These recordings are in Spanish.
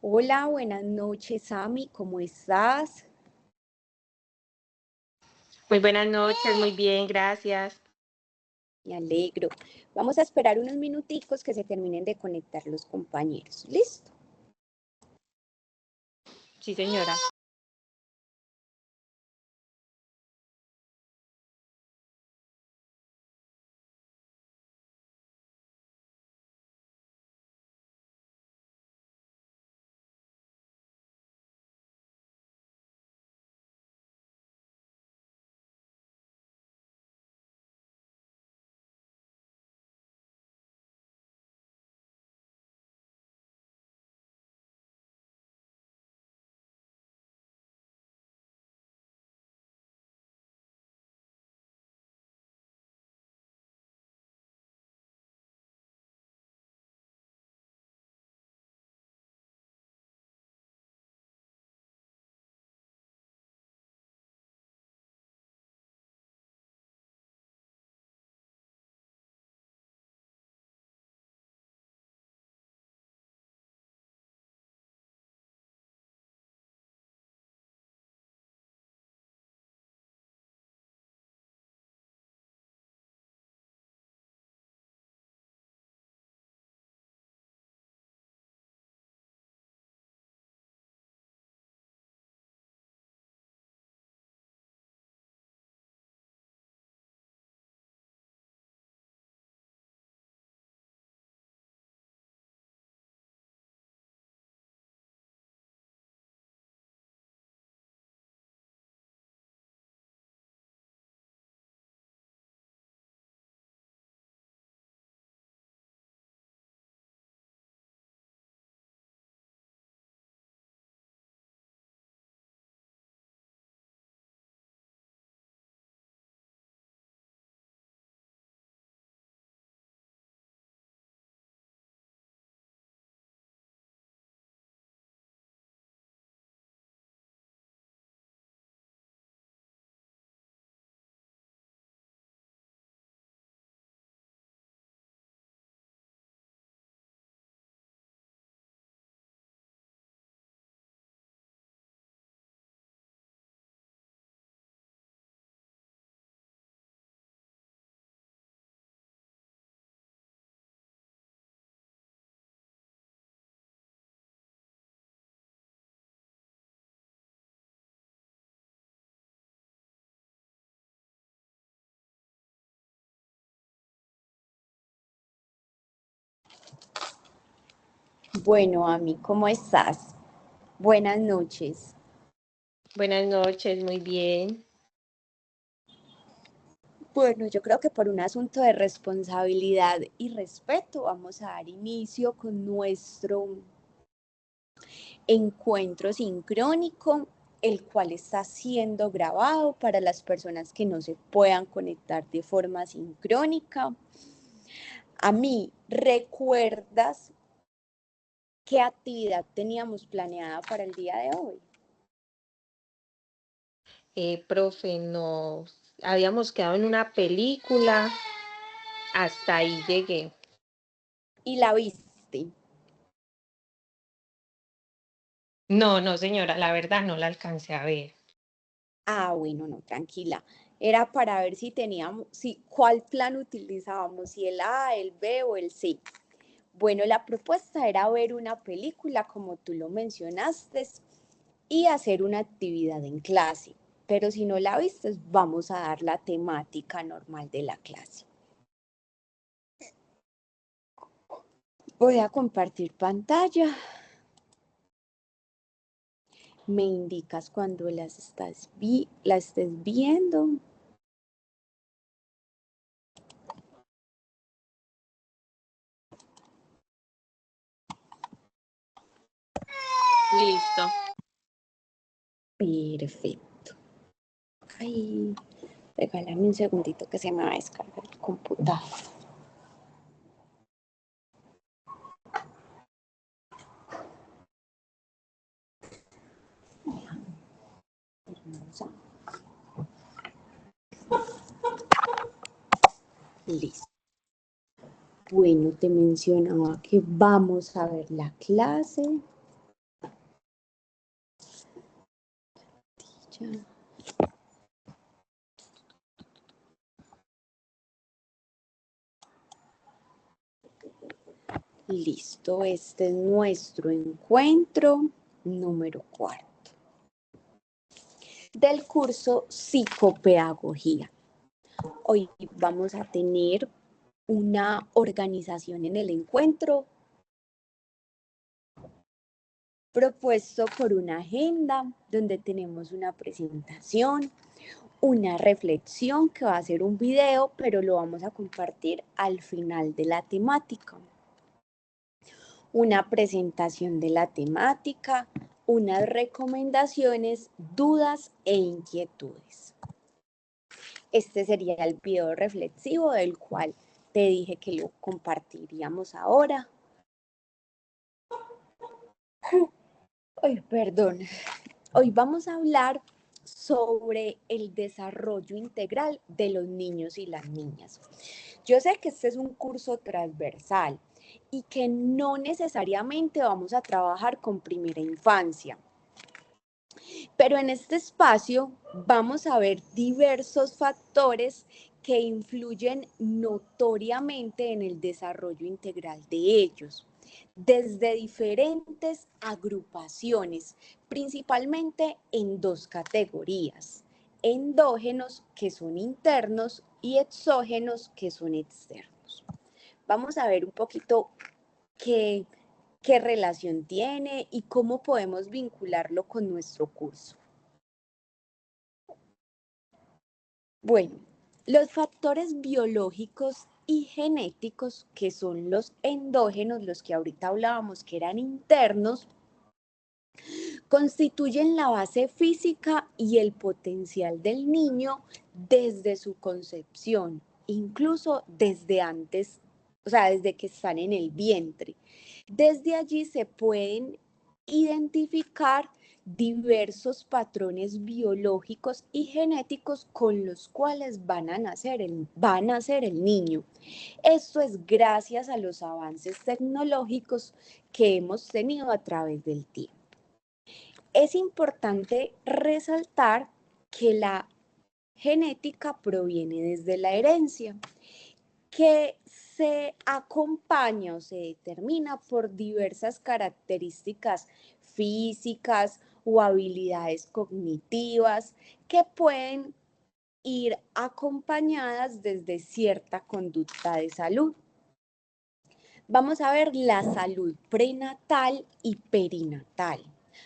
Hola, buenas noches, Sami, ¿cómo estás? Muy buenas noches, muy bien, gracias. Me alegro. Vamos a esperar unos minuticos que se terminen de conectar los compañeros. ¿Listo? Sí, señora. Bueno, Ami, ¿cómo estás? Buenas noches. Buenas noches, muy bien. Bueno, yo creo que por un asunto de responsabilidad y respeto vamos a dar inicio con nuestro encuentro sincrónico, el cual está siendo grabado para las personas que no se puedan conectar de forma sincrónica. A mí, ¿recuerdas qué actividad teníamos planeada para el día de hoy? Profe, nos habíamos quedado en una película, hasta ahí llegué. ¿Y la viste? No, no, señora, la verdad no la alcancé a ver. Ah, bueno, no, tranquila. Era para ver si teníamos, si, cuál plan utilizábamos, si el A, el B o el C. Bueno, la propuesta era ver una película, como tú lo mencionaste, y hacer una actividad en clase. Pero si no la viste, vamos a dar la temática normal de la clase. Voy a compartir pantalla. Me indicas cuando la estés viendo. Listo. Perfecto. Ay, regálame un segundito que se me va a descargar el computador. Listo. Bueno, te mencionaba que vamos a ver la clase. Listo, este es nuestro encuentro número 4 del curso Psicopedagogía. Hoy vamos a tener una organización en el encuentro propuesto por una agenda donde tenemos una presentación, una reflexión que va a ser un video, pero lo vamos a compartir al final de la temática. Una presentación de la temática, unas recomendaciones, dudas e inquietudes. Este sería el video reflexivo del cual te dije que lo compartiríamos ahora. Ay, perdón. Hoy vamos a hablar sobre el desarrollo integral de los niños y las niñas. Yo sé que este es un curso transversal y que no necesariamente vamos a trabajar con primera infancia. Pero en este espacio vamos a ver diversos factores que influyen notoriamente en el desarrollo integral de ellos, desde diferentes agrupaciones, principalmente en dos categorías: endógenos, que son internos, y exógenos, que son externos. Vamos a ver un poquito qué relación tiene y cómo podemos vincularlo con nuestro curso. Bueno, los factores biológicos y genéticos, que son los endógenos, los que ahorita hablábamos que eran internos, constituyen la base física y el potencial del niño desde su concepción, incluso desde antes, o sea, desde que están en el vientre. Desde allí se pueden identificar diversos patrones biológicos y genéticos con los cuales va a nacer el niño. Esto es gracias a los avances tecnológicos que hemos tenido a través del tiempo. Es importante resaltar que la genética proviene desde la herencia, que se acompaña o se determina por diversas características físicas o habilidades cognitivas que pueden ir acompañadas desde cierta conducta de salud. Vamos a ver la salud prenatal y perinatal.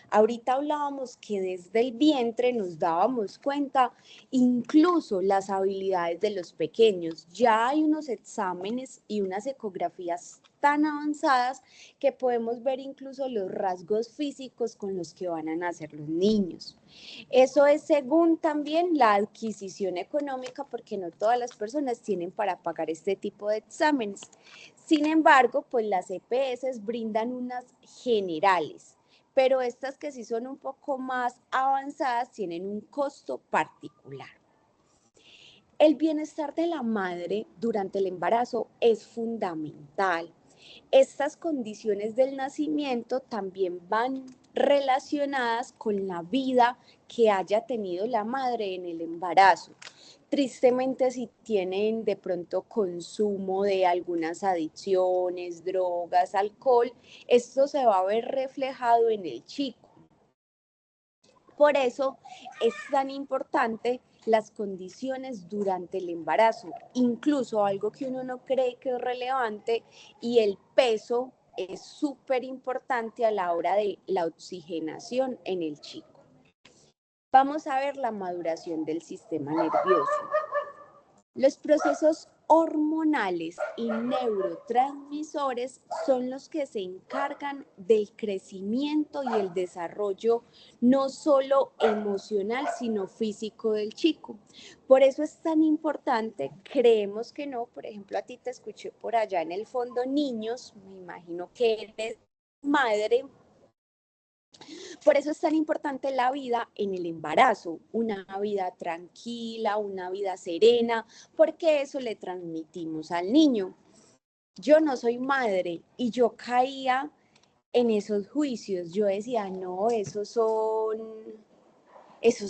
Ahorita hablábamos que desde el vientre nos dábamos cuenta incluso las habilidades de los pequeños. Ya hay unos exámenes y unas ecografías tan avanzadas que podemos ver incluso los rasgos físicos con los que van a nacer los niños. Eso es según también la adquisición económica, porque no todas las personas tienen para pagar este tipo de exámenes. Sin embargo, pues las EPS brindan unas generales, pero estas que sí son un poco más avanzadas tienen un costo particular. El bienestar de la madre durante el embarazo es fundamental. Estas condiciones del nacimiento también van relacionadas con la vida que haya tenido la madre en el embarazo. Tristemente, si tienen de pronto consumo de algunas adicciones, drogas, alcohol, esto se va a ver reflejado en el chico. Por eso es tan importante las condiciones durante el embarazo, incluso algo que uno no cree que es relevante, y el peso es súper importante a la hora de la oxigenación en el chico. Vamos a ver la maduración del sistema nervioso. Los procesos hormonales y neurotransmisores son los que se encargan del crecimiento y el desarrollo no solo emocional, sino físico del chico. Por eso es tan importante, creemos que no, por ejemplo, a ti te escuché por allá en el fondo niños, me imagino que eres madre. Por eso es tan importante la vida en el embarazo, una vida tranquila, una vida serena, porque eso le transmitimos al niño. Yo no soy madre y yo caía en esos juicios. Yo decía, no, eso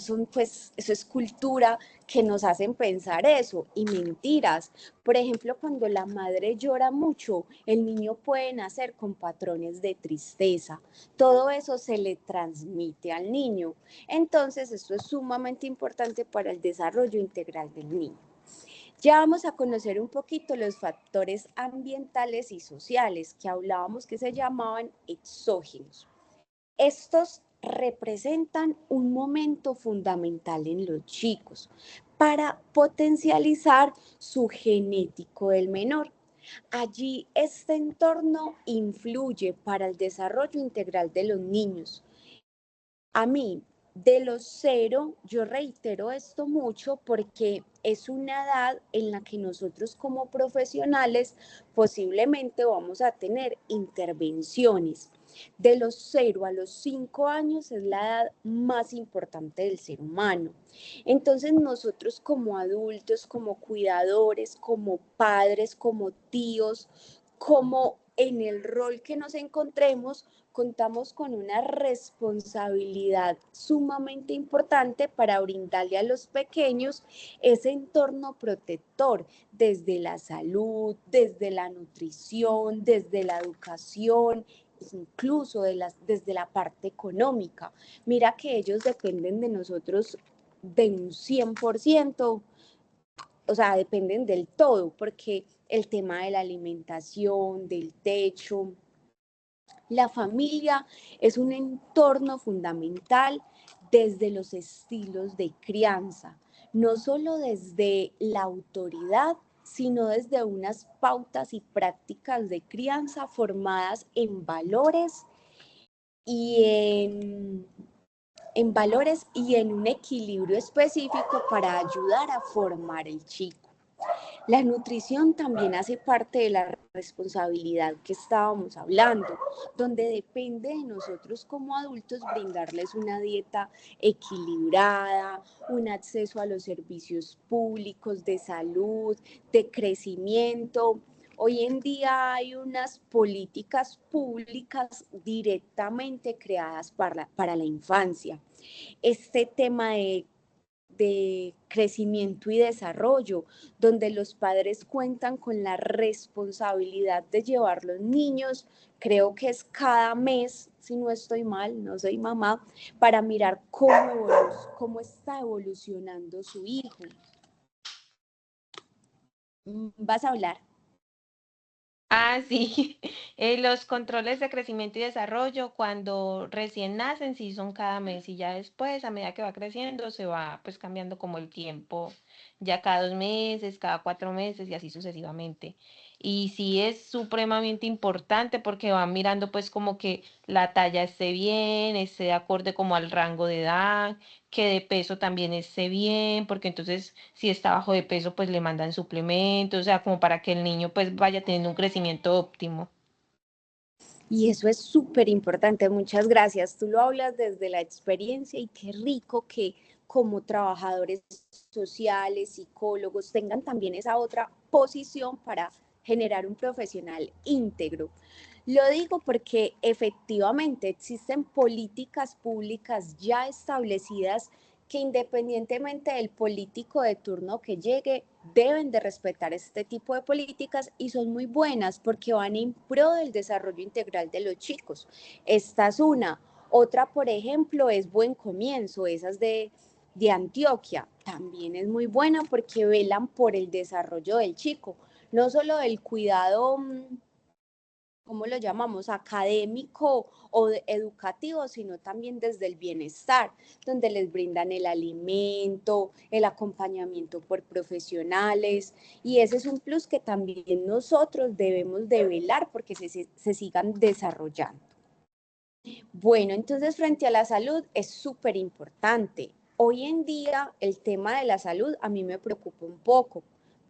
es cultura que nos hacen pensar eso y mentiras. Por ejemplo, cuando la madre llora mucho, el niño puede nacer con patrones de tristeza. Todo eso se le transmite al niño. Entonces, esto es sumamente importante para el desarrollo integral del niño. Ya vamos a conocer un poquito los factores ambientales y sociales que hablábamos que se llamaban exógenos. Estos representan un momento fundamental en los chicos para potencializar su genético del menor. Allí este entorno influye para el desarrollo integral de los niños. A mí, de los 0, yo reitero esto mucho porque es una edad en la que nosotros como profesionales posiblemente vamos a tener intervenciones. De los 0 a los 5 años es la edad más importante del ser humano. Entonces nosotros como adultos, como cuidadores, como padres, como tíos, como en el rol que nos encontremos, contamos con una responsabilidad sumamente importante para brindarle a los pequeños ese entorno protector desde la salud, desde la nutrición, desde la educación, incluso desde la parte económica. Mira que ellos dependen de nosotros de un 100%, o sea, dependen del todo, porque el tema de la alimentación, del techo, la familia es un entorno fundamental desde los estilos de crianza, no solo desde la autoridad, sino desde unas pautas y prácticas de crianza formadas y en, en valores y en un equilibrio específico para ayudar a formar el chico. La nutrición también hace parte de la responsabilidad que estábamos hablando, donde depende de nosotros como adultos brindarles una dieta equilibrada, un acceso a los servicios públicos de salud, de crecimiento. Hoy en día hay unas políticas públicas directamente creadas para la infancia. Este tema de crecimiento y desarrollo, donde los padres cuentan con la responsabilidad de llevar los niños, creo que es cada mes, si no estoy mal, no soy mamá, para mirar cómo está evolucionando su hijo. ¿Vas a hablar? Ah, sí, los controles de crecimiento y desarrollo cuando recién nacen sí son cada mes y ya después a medida que va creciendo se va pues cambiando como el tiempo, ya cada 2 meses, cada 4 meses y así sucesivamente. Y sí es supremamente importante porque van mirando pues como que la talla esté bien, esté de acorde como al rango de edad, que de peso también esté bien, porque entonces si está bajo de peso, pues le mandan suplementos, o sea, como para que el niño pues vaya teniendo un crecimiento óptimo. Y eso es súper importante, muchas gracias. Tú lo hablas desde la experiencia y qué rico que como trabajadores sociales, psicólogos, tengan también esa otra posición para generar un profesional íntegro. Lo digo porque efectivamente existen políticas públicas ya establecidas que independientemente del político de turno que llegue, deben de respetar este tipo de políticas y son muy buenas porque van en pro del desarrollo integral de los chicos. Esta es una. Otra, por ejemplo, es Buen Comienzo, esas de Antioquia. También es muy buena porque velan por el desarrollo del chico, no solo del cuidado, ¿cómo lo llamamos? Académico o educativo, sino también desde el bienestar, donde les brindan el alimento, el acompañamiento por profesionales, y ese es un plus que también nosotros debemos de velar porque se sigan desarrollando. Bueno, entonces frente a la salud es súper importante. Hoy en día el tema de la salud a mí me preocupa un poco.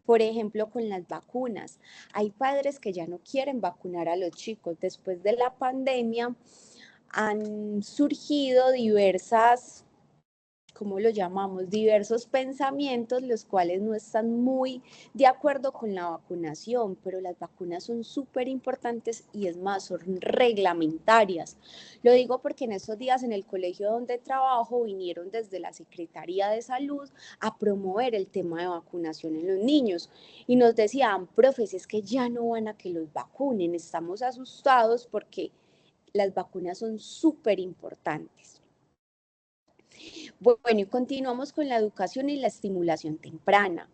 Por ejemplo, con las vacunas. Hay padres que ya no quieren vacunar a los chicos. Después de la pandemia han surgido diversas ¿cómo lo llamamos? Diversos pensamientos, los cuales no están muy de acuerdo con la vacunación, pero las vacunas son súper importantes y es más, son reglamentarias. Lo digo porque en estos días en el colegio donde trabajo vinieron desde la Secretaría de Salud a promover el tema de vacunación en los niños y nos decían, profes, es que ya no van a que los vacunen, estamos asustados porque las vacunas son súper importantes. Bueno, y continuamos con la educación y la estimulación temprana.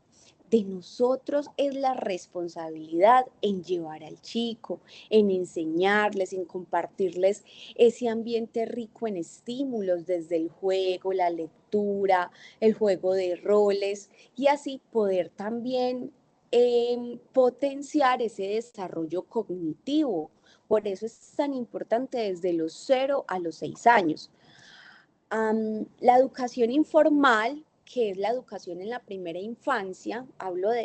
De nosotros es la responsabilidad en llevar al chico, en enseñarles, en compartirles ese ambiente rico en estímulos, desde el juego, la lectura, el juego de roles, y así poder también potenciar ese desarrollo cognitivo. Por eso es tan importante desde los 0 a los 6 años. La educación informal, que es la educación en la primera infancia,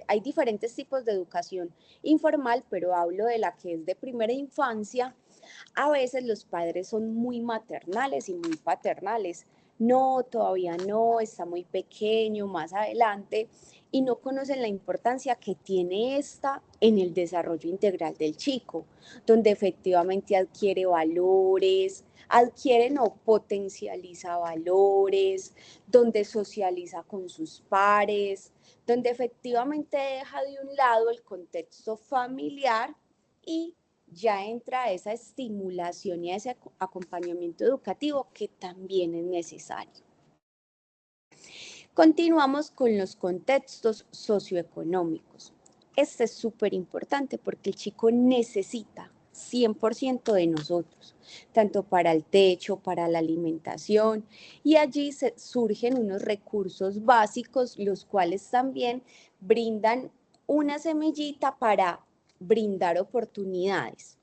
hay diferentes tipos de educación informal, pero hablo de la que es de primera infancia. A veces los padres son muy maternales y muy paternales. No, todavía no, está muy pequeño, más adelante, y no conocen la importancia que tiene esta en el desarrollo integral del chico, donde efectivamente adquiere valores, adquiere o potencializa valores, donde socializa con sus pares, donde efectivamente deja de un lado el contexto familiar y ya entra esa estimulación y ese acompañamiento educativo que también es necesario. Continuamos con los contextos socioeconómicos. Este es súper importante porque el chico necesita 100% de nosotros, tanto para el techo, para la alimentación, y allí surgen unos recursos básicos, los cuales también brindan una semillita para brindar oportunidades.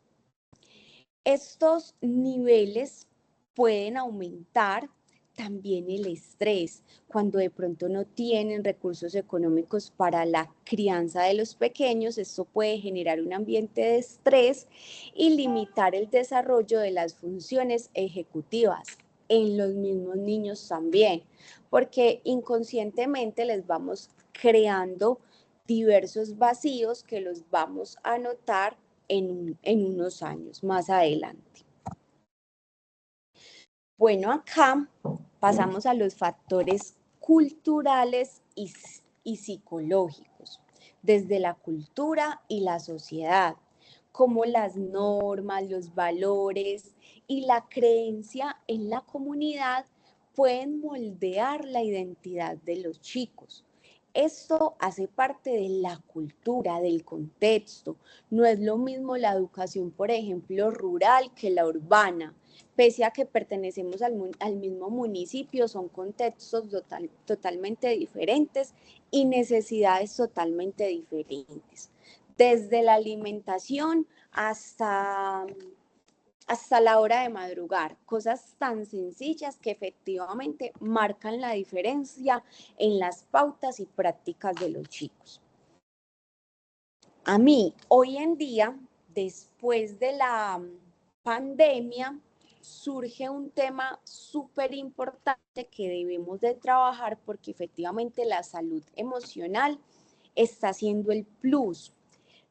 Estos niveles pueden aumentar también el estrés, cuando de pronto no tienen recursos económicos para la crianza de los pequeños. Esto puede generar un ambiente de estrés y limitar el desarrollo de las funciones ejecutivas en los mismos niños también, porque inconscientemente les vamos creando diversos vacíos que los vamos a notar en unos años más adelante. Bueno, acá pasamos a los factores culturales y psicológicos, desde la cultura y la sociedad, como las normas, los valores y la creencia en la comunidad pueden moldear la identidad de los chicos. Esto hace parte de la cultura, del contexto. No es lo mismo la educación, por ejemplo, rural que la urbana. Pese a que pertenecemos al mismo municipio, son contextos totalmente diferentes y necesidades totalmente diferentes. Desde la alimentación hasta la hora de madrugar, cosas tan sencillas que efectivamente marcan la diferencia en las pautas y prácticas de los chicos. A mí, hoy en día, después de la pandemia, surge un tema súper importante que debemos de trabajar porque efectivamente la salud emocional está siendo el plus.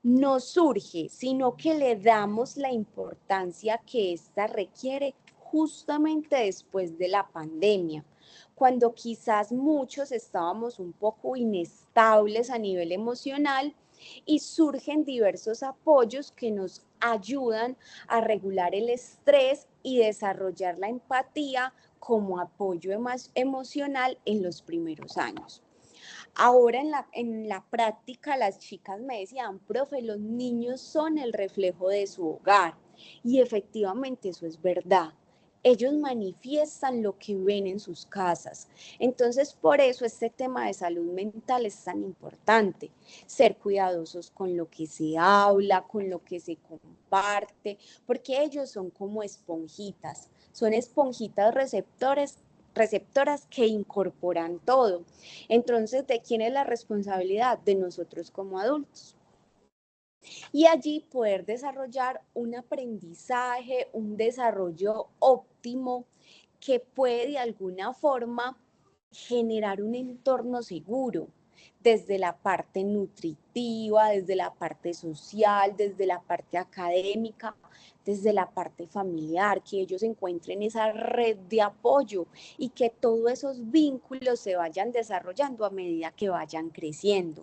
No surge, sino que le damos la importancia que ésta requiere justamente después de la pandemia, cuando quizás muchos estábamos un poco inestables a nivel emocional y surgen diversos apoyos que nos ayudan a regular el estrés y desarrollar la empatía como apoyo emocional en los primeros años. Ahora en la práctica las chicas me decían, profe, los niños son el reflejo de su hogar. Y efectivamente eso es verdad. Ellos manifiestan lo que ven en sus casas. Entonces, por eso este tema de salud mental es tan importante. Ser cuidadosos con lo que se habla, con lo que se comparte, porque ellos son como esponjitas. Son esponjitas receptoras que incorporan todo. Entonces, ¿de quién es la responsabilidad? De nosotros como adultos. Y allí poder desarrollar un aprendizaje, un desarrollo óptimo que puede de alguna forma generar un entorno seguro, desde la parte nutritiva, desde la parte social, desde la parte académica, desde la parte familiar, que ellos encuentren esa red de apoyo y que todos esos vínculos se vayan desarrollando a medida que vayan creciendo,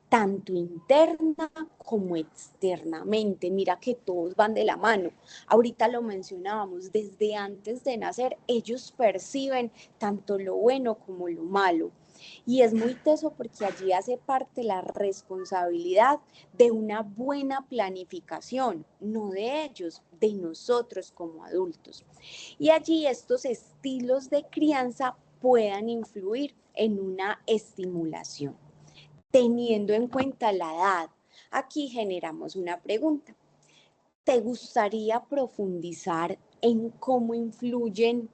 tanto interna como externamente. Mira que todos van de la mano. Ahorita lo mencionábamos, desde antes de nacer ellos perciben tanto lo bueno como lo malo. Y es muy teso porque allí hace parte la responsabilidad de una buena planificación, no de ellos, de nosotros como adultos. Y allí estos estilos de crianza puedan influir en una estimulación, teniendo en cuenta la edad. Aquí generamos una pregunta. ¿Te gustaría profundizar en cómo influyen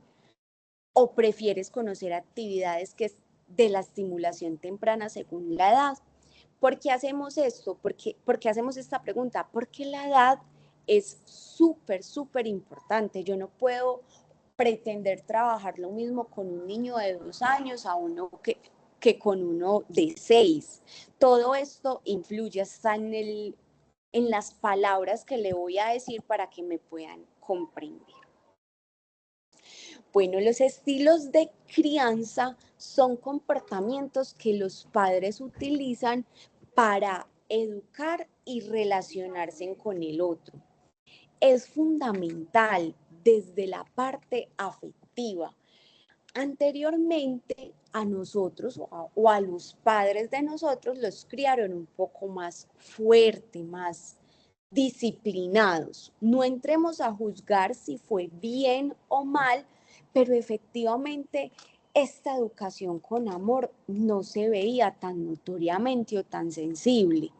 o prefieres conocer actividades que es de la estimulación temprana según la edad? ¿Por qué hacemos esto? ¿Por qué hacemos esta pregunta? Porque la edad es súper importante. Yo no puedo pretender trabajar lo mismo con un niño de 2 años a uno que con uno de 6. Todo esto influye hasta en las palabras que le voy a decir para que me puedan comprender. Bueno, los estilos de crianza son comportamientos que los padres utilizan para educar y relacionarse con el otro. Es fundamental desde la parte afectiva. Anteriormente a nosotros o a los padres de nosotros los criaron un poco más fuerte, más disciplinados. No entremos a juzgar si fue bien o mal, pero efectivamente esta educación con amor no se veía tan notoriamente o tan sensible.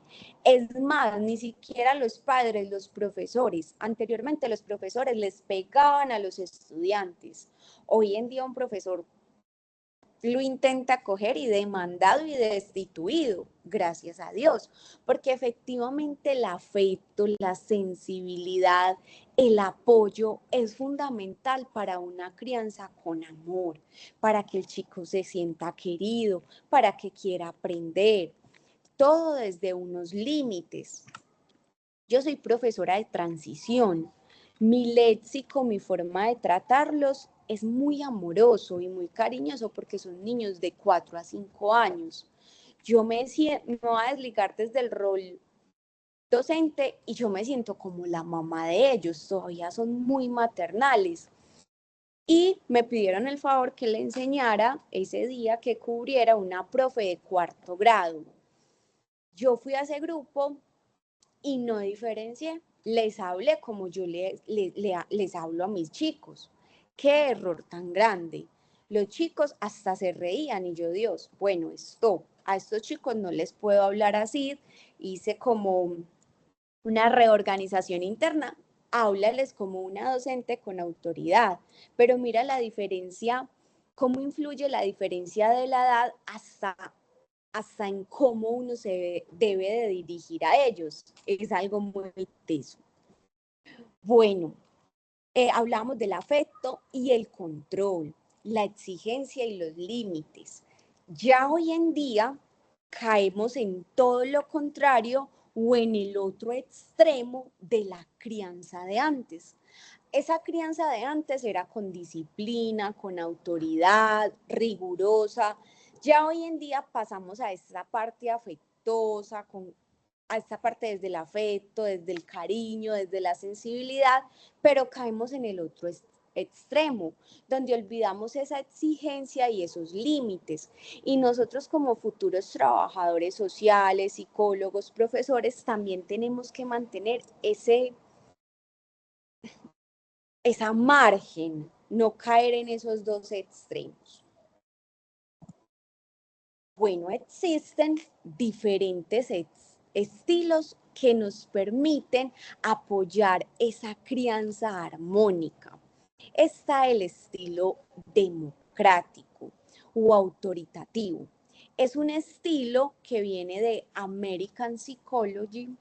Es más, ni siquiera los padres, los profesores. Anteriormente los profesores les pegaban a los estudiantes. Hoy en día un profesor lo intenta coger y demandado y destituido, gracias a Dios, porque efectivamente el afecto, la sensibilidad, el apoyo es fundamental para una crianza con amor, para que el chico se sienta querido, para que quiera aprender, todo desde unos límites. Yo soy profesora de transición. Mi léxico, mi forma de tratarlos es muy amoroso y muy cariñoso porque son niños de 4 a 5 años. Yo me voy a desligar desde el rol docente y yo me siento como la mamá de ellos, todavía son muy maternales. Y me pidieron el favor que le enseñara ese día que cubriera una profe de 4º grado. Yo fui a ese grupo y no diferencié, les hablé como yo les hablo a mis chicos. Qué error tan grande. Los chicos hasta se reían y yo, Dios, bueno, stop, a estos chicos no les puedo hablar así. Hice como una reorganización interna, háblales como una docente con autoridad, pero mira la diferencia, cómo influye la diferencia de la edad hasta en cómo uno se debe de dirigir a ellos. Es algo muy teso. Bueno, hablamos del afecto y el control, la exigencia y los límites. Ya hoy en día caemos en todo lo contrario o en el otro extremo de la crianza de antes. Esa crianza de antes era con disciplina, con autoridad, rigurosa. Ya hoy en día pasamos a esta parte afectosa, a esta parte desde el afecto, desde el cariño, desde la sensibilidad, pero caemos en el otro extremo, donde olvidamos esa exigencia y esos límites. Y nosotros como futuros trabajadores sociales, psicólogos, profesores, también tenemos que mantener esa margen, no caer en esos dos extremos. Bueno, existen diferentes estilos que nos permiten apoyar esa crianza armónica. Está el estilo democrático o autoritativo. Es un estilo que viene de American Psychology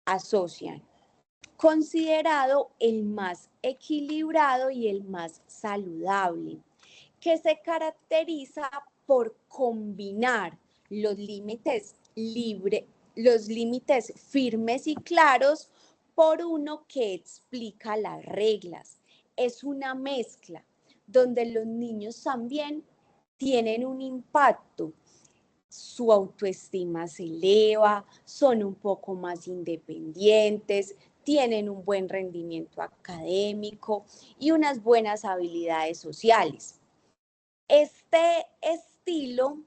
Association, considerado el más equilibrado y el más saludable, que se caracteriza por combinar los límites los límites firmes y claros por uno que explica las reglas. Es una mezcla donde los niños también tienen un impacto. Su autoestima se eleva, son un poco más independientes, tienen un buen rendimiento académico y unas buenas habilidades sociales. Este estilo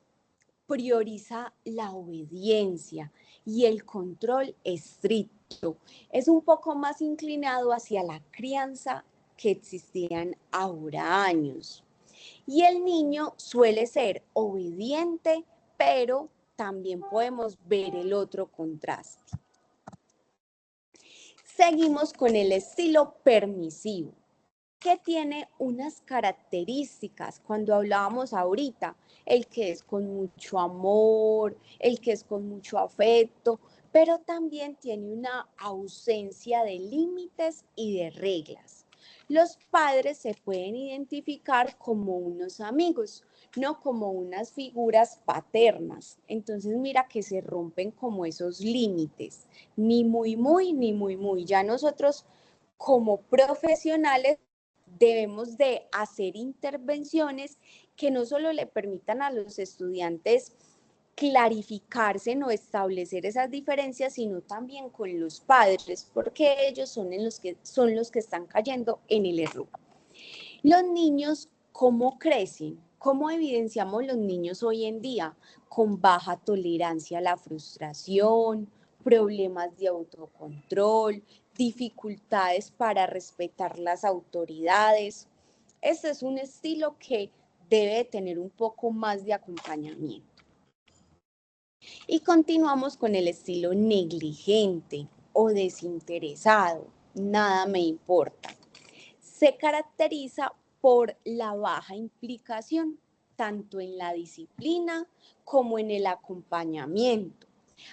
prioriza la obediencia y el control estricto. Es un poco más inclinado hacia la crianza que existían ahora años. Y el niño suele ser obediente, pero también podemos ver el otro contraste. Seguimos con el estilo permisivo, que tiene unas características cuando hablábamos ahorita, el que es con mucho amor, el que es con mucho afecto, pero también tiene una ausencia de límites y de reglas. Los padres se pueden identificar como unos amigos, no como unas figuras paternas. Entonces mira que se rompen como esos límites, ni muy, ni muy, muy. Ya nosotros como profesionales debemos de hacer intervenciones que no solo le permitan a los estudiantes clarificarse, no establecer esas diferencias, sino también con los padres, porque ellos son los que están cayendo en el error. Los niños, ¿cómo crecen? ¿Cómo evidenciamos los niños hoy en día? Con baja tolerancia a la frustración, problemas de autocontrol, dificultades para respetar las autoridades. Este es un estilo que debe tener un poco más de acompañamiento. Y continuamos con el estilo negligente o desinteresado. Nada me importa. Se caracteriza por la baja implicación, tanto en la disciplina como en el acompañamiento.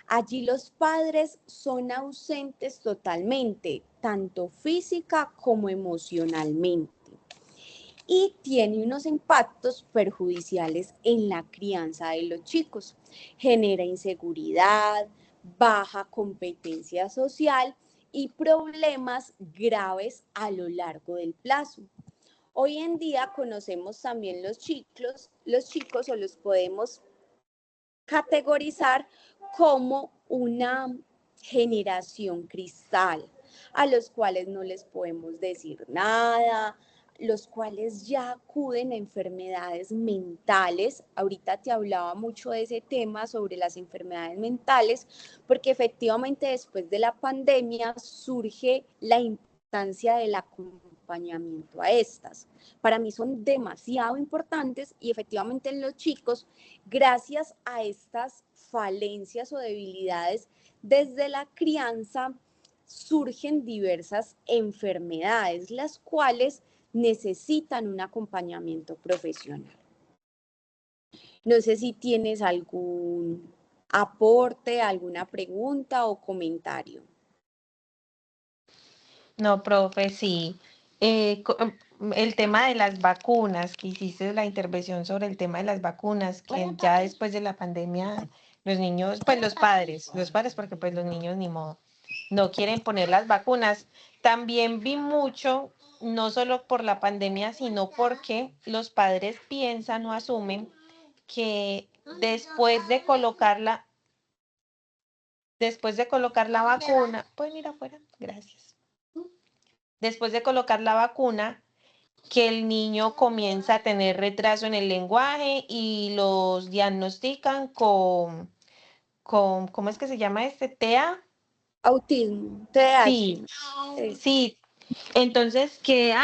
Allí los padres son ausentes totalmente, tanto física como emocionalmente. Y tiene unos impactos perjudiciales en la crianza de los chicos. Genera inseguridad, baja competencia social y problemas graves a lo largo del plazo. Hoy en día conocemos también los chicos o los podemos categorizar como una generación cristal, a los cuales no les podemos decir nada, los cuales ya acuden a enfermedades mentales. Ahorita te hablaba mucho de ese tema sobre las enfermedades mentales, porque efectivamente después de la pandemia surge la importancia del acompañamiento a estas. Para mí son demasiado importantes y efectivamente en los chicos, gracias a estas falencias o debilidades desde la crianza, surgen diversas enfermedades, las cuales necesitan un acompañamiento profesional. No sé si tienes algún aporte, alguna pregunta o comentario. No, profe, sí. El tema de las vacunas, que hiciste la intervención sobre el tema de las vacunas, que ya después de la pandemia los niños, pues los padres porque pues los niños ni modo, no quieren poner las vacunas. También vi mucho, no solo por la pandemia, sino porque los padres piensan o asumen que después de colocar la vacuna, pueden ir afuera, gracias. Después de colocar la vacuna, que el niño comienza a tener retraso en el lenguaje y los diagnostican con ¿cómo es que se llama este? ¿TEA? Autismo, TDAH. Sí, sí. Entonces, que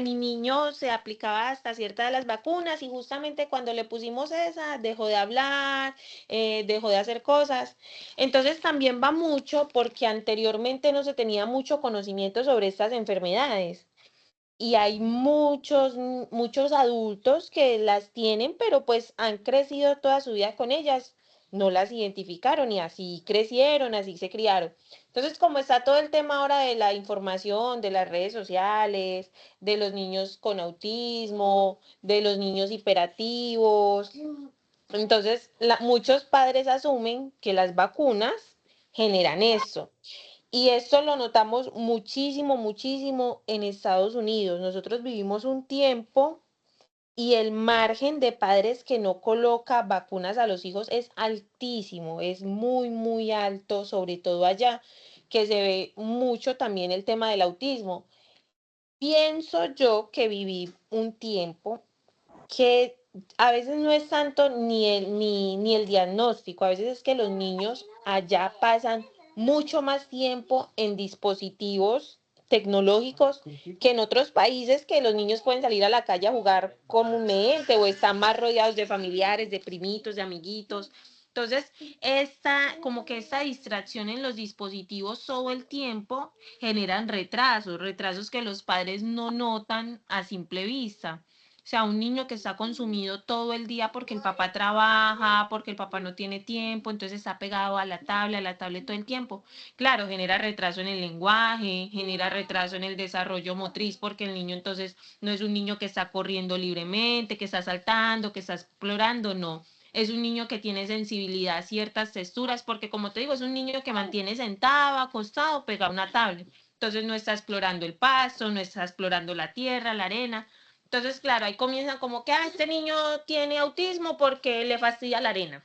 mi niño se aplicaba hasta cierta de las vacunas y justamente cuando le pusimos esa, dejó de hablar, dejó de hacer cosas. Entonces, también va mucho porque anteriormente no se tenía mucho conocimiento sobre estas enfermedades. Y hay muchos adultos que las tienen, pero pues han crecido toda su vida con ellas. no las identificaron y así crecieron, así se criaron. Entonces, como está todo el tema ahora de la información, de las redes sociales, de los niños con autismo, de los niños hiperactivos, entonces muchos padres asumen que las vacunas generan eso. Y esto lo notamos muchísimo, muchísimo en Estados Unidos. Nosotros vivimos un tiempo y el margen de padres que no coloca vacunas a los hijos es altísimo, es muy, muy alto, sobre todo allá, que se ve mucho también el tema del autismo. Pienso yo que viví un tiempo que a veces no es tanto ni el diagnóstico, a veces es que los niños allá pasan mucho más tiempo en dispositivos tecnológicos que en otros países que los niños pueden salir a la calle a jugar comúnmente o están más rodeados de familiares, de primitos, de amiguitos. Entonces, como que esta distracción en los dispositivos todo el tiempo generan retrasos, retrasos que los padres no notan a simple vista. O sea, un niño que está consumido todo el día porque el papá trabaja, porque el papá no tiene tiempo, entonces está pegado a la tablet todo el tiempo. Claro, genera retraso en el lenguaje, genera retraso en el desarrollo motriz, porque el niño entonces no es un niño que está corriendo libremente, que está saltando, que está explorando, no. Es un niño que tiene sensibilidad a ciertas texturas, porque como te digo, es un niño que mantiene sentado, acostado, pegado a una tablet. Entonces no está explorando el pasto, no está explorando la tierra, la arena. Entonces, claro, ahí comienzan como que, este niño tiene autismo porque le fastidia la arena.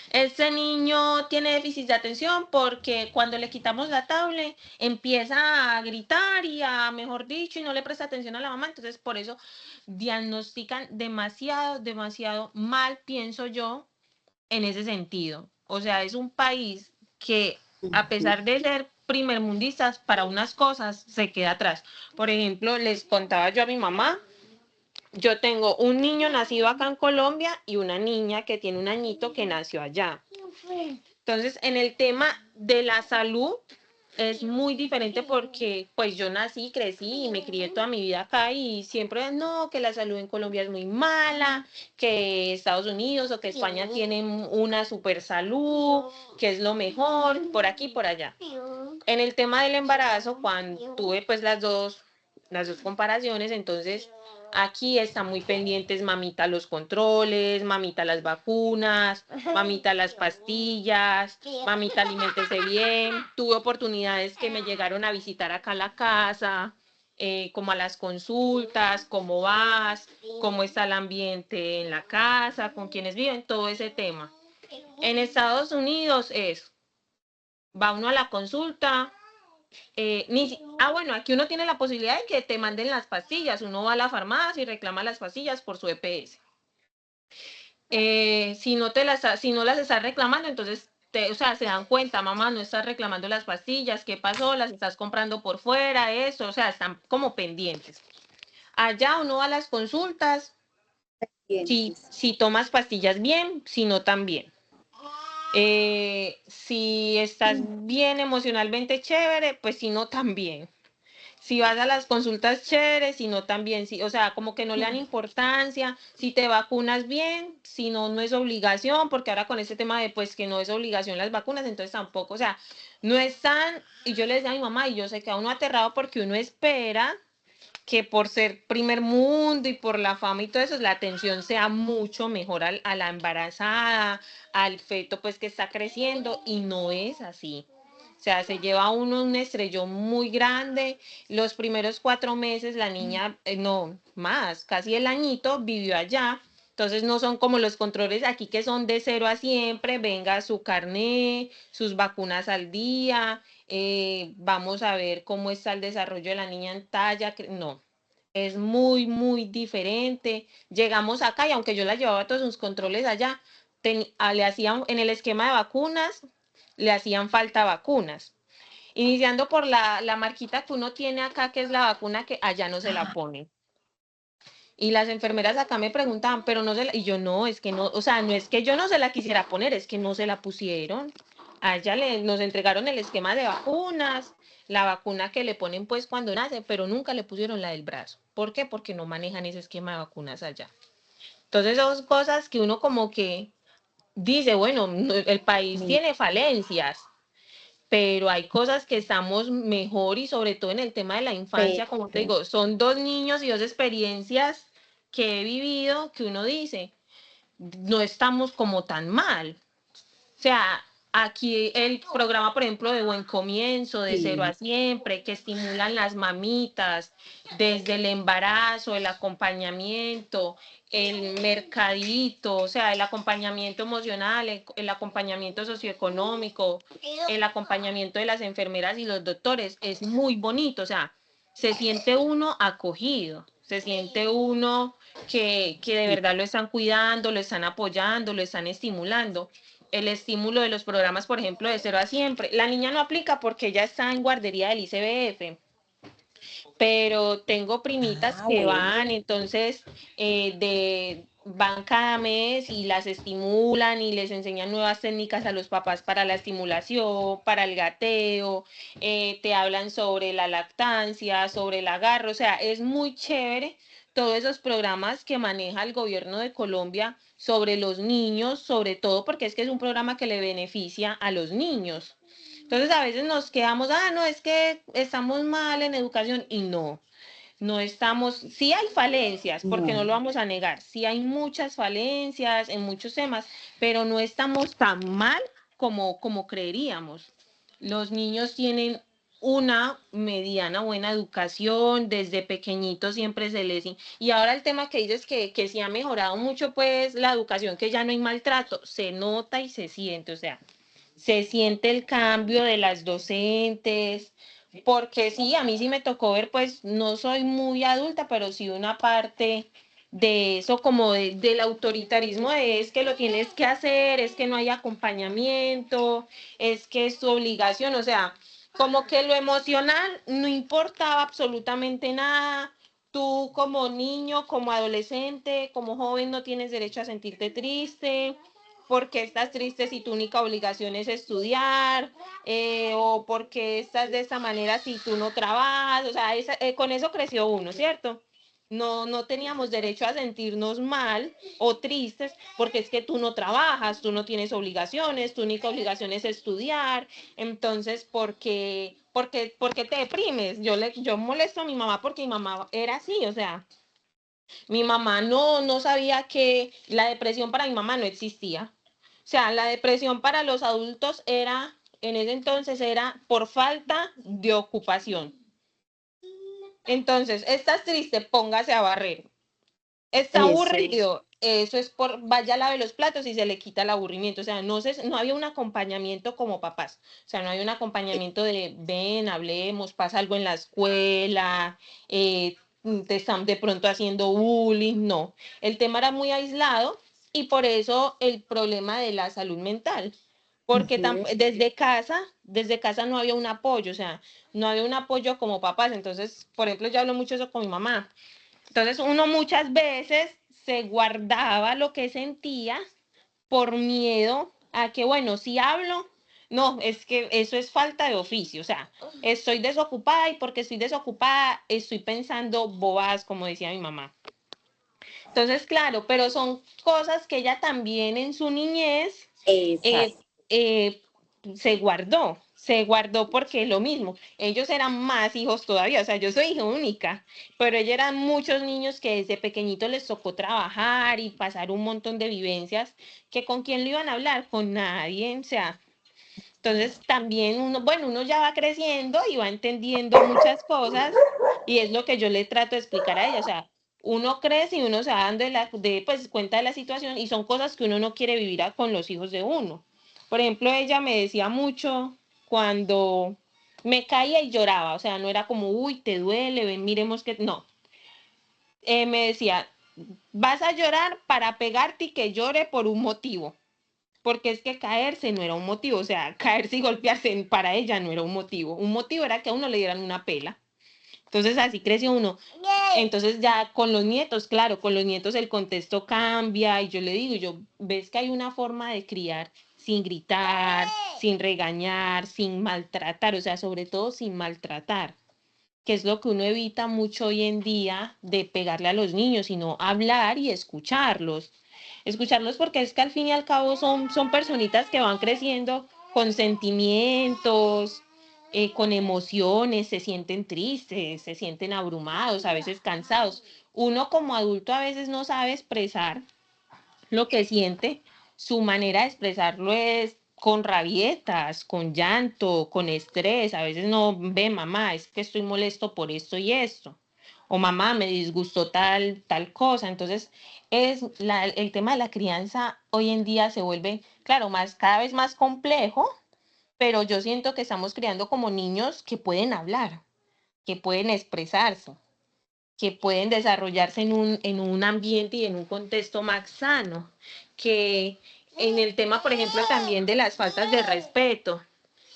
Este niño tiene déficit de atención porque cuando le quitamos la tablet empieza a gritar y a, mejor dicho, y no le presta atención a la mamá. Entonces, por eso diagnostican demasiado, demasiado mal, pienso yo, en ese sentido. O sea, es un país que, a pesar de ser primermundistas para unas cosas, se queda atrás. Por ejemplo, les contaba yo a mi mamá, yo tengo un niño nacido acá en Colombia y una niña que tiene un añito que nació allá. Entonces, en el tema de la salud es muy diferente porque pues yo nací, crecí y me crié toda mi vida acá y siempre no, que la salud en Colombia es muy mala, que Estados Unidos o que España tienen una super salud, que es lo mejor, por aquí, por allá. En el tema del embarazo, cuando tuve pues las dos comparaciones, entonces aquí están muy pendientes, mamita, los controles, mamita, las vacunas, mamita, las pastillas, mamita, aliméntese bien. Tuve oportunidades que me llegaron a visitar acá a la casa, como a las consultas, cómo vas, cómo está el ambiente en la casa, con quienes viven, todo ese tema. En Estados Unidos va uno a la consulta, bueno, aquí uno tiene la posibilidad de que te manden las pastillas. Uno va a la farmacia y reclama las pastillas por su EPS. Si no las estás reclamando, entonces, o sea, se dan cuenta, mamá, no estás reclamando las pastillas, ¿qué pasó? Las estás comprando por fuera, eso, o sea, están como pendientes. Allá uno va a las consultas, si tomas pastillas bien, si no también. Si estás bien emocionalmente chévere, pues si no también. Si vas a las consultas chéveres, si no también, sí, o sea, como que no le dan importancia, si te vacunas bien, si no, no es obligación, porque ahora con este tema de pues que no es obligación las vacunas, entonces tampoco, o sea, no es tan, y yo le decía a mi mamá, y yo sé que a uno aterrado porque uno espera que por ser primer mundo y por la fama y todo eso, la atención sea mucho mejor a la embarazada, al feto pues que está creciendo, y no es así. O sea, se lleva uno un estrellón muy grande. Los primeros 4 meses la niña, no, más, casi el añito, vivió allá. Entonces no son como los controles aquí que son de 0 a siempre, venga su carné, sus vacunas al día, vamos a ver cómo está el desarrollo de la niña en talla. No, es muy, muy diferente. Llegamos acá y aunque yo la llevaba a todos sus controles allá, le hacían en el esquema de vacunas, le hacían falta vacunas. Iniciando por la marquita que uno tiene acá, que es la vacuna que allá no se la ponen. Y las enfermeras acá me preguntaban, pero no se la, y yo no, es que no, o sea, no es que yo no se la quisiera poner, es que no se la pusieron. A ella nos entregaron el esquema de vacunas, la vacuna que le ponen pues cuando nace, pero nunca le pusieron la del brazo. ¿Por qué? Porque no manejan ese esquema de vacunas allá. Entonces son cosas que uno como que dice, bueno, el país Mi- tiene falencias, pero hay cosas que estamos mejor y sobre todo en el tema de la infancia, como te Pero, digo, son 2 niños y 2 experiencias que he vivido que uno dice, no estamos como tan mal. O sea, aquí el programa, por ejemplo, de Buen Comienzo, de Cero sí, a Siempre, que estimulan las mamitas desde el embarazo, el acompañamiento, el mercadito, o sea, el acompañamiento emocional, el acompañamiento socioeconómico, el acompañamiento de las enfermeras y los doctores, es muy bonito, o sea, se siente uno acogido, se siente uno que de sí. verdad lo están cuidando, lo están apoyando, lo están estimulando. El estímulo de los programas, por ejemplo, de Cero a Siempre. La niña no aplica porque ella está en guardería del ICBF, pero tengo primitas Ah, que bueno. van, entonces van cada mes y las estimulan y les enseñan nuevas técnicas a los papás para la estimulación, para el gateo, te hablan sobre la lactancia, sobre el agarro, o sea, es muy chévere todos esos programas que maneja el gobierno de Colombia sobre los niños, sobre todo porque es que es un programa que le beneficia a los niños. Entonces a veces nos quedamos, no, es que estamos mal en educación y no, no estamos, sí hay falencias, porque no No, lo vamos a negar, sí hay muchas falencias en muchos temas, pero no estamos tan mal como creeríamos. Los niños tienen una mediana buena educación, desde pequeñitos siempre se les... Y ahora el tema que dices que sí ha mejorado mucho, pues la educación, que ya no hay maltrato, se nota y se siente, o sea, se siente el cambio de las docentes, porque sí, a mí sí me tocó ver, pues no soy muy adulta, pero sí una parte de eso como del autoritarismo de es que lo tienes que hacer, es que no hay acompañamiento, es que es tu obligación, o sea, como que lo emocional no importaba absolutamente nada. Tú como niño, como adolescente, como joven no tienes derecho a sentirte triste, porque estás triste si tu única obligación es estudiar, o porque estás de esta manera si tú no trabajas, o sea, con eso creció uno, ¿cierto? No, no teníamos derecho a sentirnos mal o tristes porque es que tú no trabajas, tú no tienes obligaciones, tu única obligación es estudiar, entonces, ¿por qué te deprimes? Yo molesto a mi mamá porque mi mamá era así, o sea, mi mamá no sabía que la depresión para mi mamá no existía. O sea, la depresión para los adultos era, en ese entonces era por falta de ocupación. Entonces, estás triste, póngase a barrer. Está eso. aburrido, eso es vaya a lave los platos y se le quita el aburrimiento. O sea, no había un acompañamiento como papás. O sea, no había un acompañamiento de ven, hablemos, pasa algo en la escuela, te están de pronto haciendo bullying. No, el tema era muy aislado y por eso el problema de la salud mental. Porque Ujú. desde casa no había un apoyo, o sea, no había un apoyo como papás. Entonces, por ejemplo, yo hablo mucho eso con mi mamá. Entonces uno muchas veces se guardaba lo que sentía por miedo a que, bueno, si hablo, no, es que eso es falta de oficio, o sea, estoy desocupada y porque estoy desocupada estoy pensando bobadas, como decía mi mamá. Entonces, claro, pero son cosas que ella también en su niñez eh, Esas. eh, se guardó porque lo mismo, ellos eran más hijos todavía, o sea, yo soy hija única, pero ellos eran muchos niños que desde pequeñitos les tocó trabajar y pasar un montón de vivencias que con quién lo iban a hablar, con nadie, o sea, entonces también uno, bueno, uno ya va creciendo y va entendiendo muchas cosas y es lo que yo le trato de explicar a ella, o sea, uno crece y uno se va dando pues, cuenta de la situación y son cosas que uno no quiere vivir con los hijos de uno. Por ejemplo, ella me decía mucho cuando me caía y lloraba, o sea, no era como, uy, te duele, ven, miremos que, no, me decía, vas a llorar para pegarte y que llore por un motivo porque es que caerse no era un motivo, o sea, caerse y golpearse para ella no era un motivo era que a uno le dieran una pela. Entonces así creció uno. Entonces ya con los nietos, claro, con los nietos el contexto cambia y yo le digo, ves que hay una forma de criar sin gritar, sin regañar, sin maltratar, o sea, sobre todo sin maltratar, que es lo que uno evita mucho hoy en día de pegarle a los niños, sino hablar y escucharlos. escucharlos porque es que al fin y al cabo son personitas que van creciendo con sentimientos, con emociones, se sienten tristes, se sienten abrumados, a veces cansados. Uno como adulto a veces no sabe expresar lo que siente, su manera de expresarlo es con rabietas, con llanto, con estrés. A veces no ve, mamá, es que estoy molesto por esto y esto. O mamá, me disgustó tal cosa. Entonces, el tema de la crianza hoy en día se vuelve, claro, cada vez más complejo, pero yo siento que estamos criando como niños que pueden hablar, que pueden expresarse, que pueden desarrollarse en un ambiente y en un contexto más sano, que en el tema, por ejemplo, también de las faltas de respeto,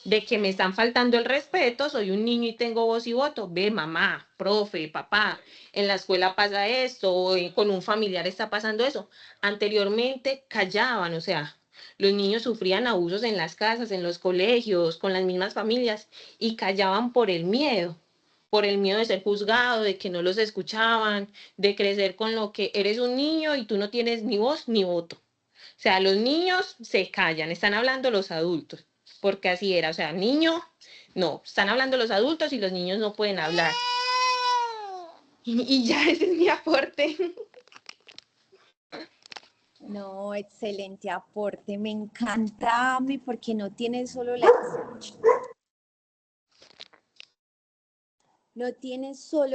de que me están faltando el respeto, soy un niño y tengo voz y voto, ve mamá, profe, papá, en la escuela pasa esto, o con un familiar está pasando eso. Anteriormente callaban, o sea, los niños sufrían abusos en las casas, en los colegios, con las mismas familias, y callaban por el miedo de ser juzgado, de que no los escuchaban, de crecer con lo que eres un niño y tú no tienes ni voz ni voto. O sea, los niños se callan, están hablando los adultos, porque así era, o sea, niño, no, están hablando los adultos y los niños no pueden hablar. Y ya ese es mi aporte. No, excelente aporte. Me encanta, Ami, porque no tienes solo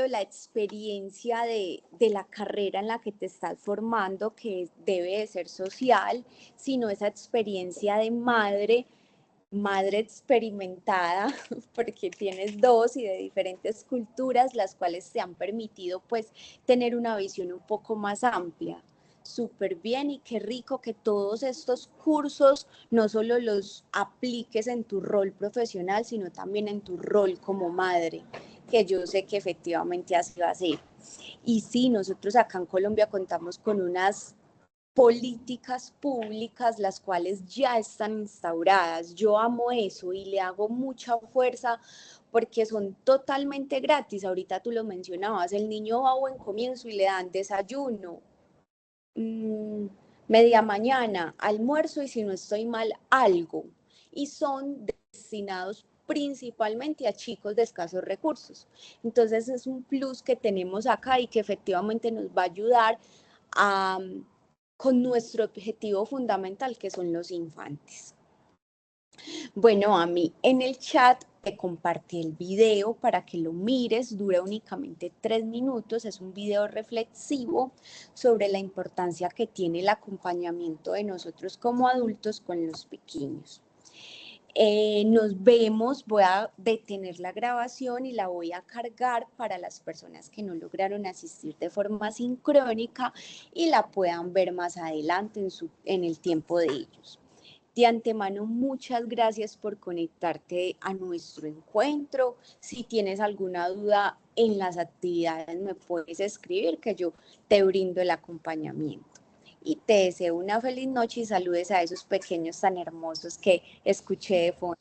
la experiencia de la carrera en la que te estás formando, que debe de ser social, sino esa experiencia de madre experimentada, porque tienes dos y de diferentes culturas, las cuales te han permitido pues tener una visión un poco más amplia. Súper bien, y qué rico que todos estos cursos no solo los apliques en tu rol profesional, sino también en tu rol como madre, que yo sé que efectivamente así va a ser. Y sí, nosotros acá en Colombia contamos con unas políticas públicas las cuales ya están instauradas. Yo amo eso y le hago mucha fuerza porque son totalmente gratis. Ahorita tú lo mencionabas, el niño va a buen comienzo y le dan desayuno, media mañana, almuerzo y, si no estoy mal, algo. Y son destinados principalmente a chicos de escasos recursos. Entonces es un plus que tenemos acá y que efectivamente nos va a ayudar a, con nuestro objetivo fundamental, que son los infantes. Bueno, a mí en el chat te compartí el video para que lo mires, dura únicamente 3 minutos, es un video reflexivo sobre la importancia que tiene el acompañamiento de nosotros como adultos con los pequeños. Nos vemos, voy a detener la grabación y la voy a cargar para las personas que no lograron asistir de forma sincrónica y la puedan ver más adelante en el tiempo de ellos. De antemano, muchas gracias por conectarte a nuestro encuentro. Si tienes alguna duda en las actividades, me puedes escribir, que yo te brindo el acompañamiento. Y te deseo una feliz noche y saludes a esos pequeños tan hermosos que escuché de fondo.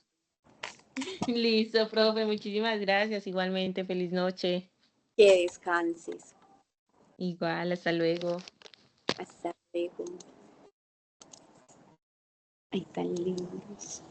Listo, profe, muchísimas gracias. Igualmente, feliz noche. Que descanses. Igual, hasta luego. Hasta luego. Ay, tan lindos.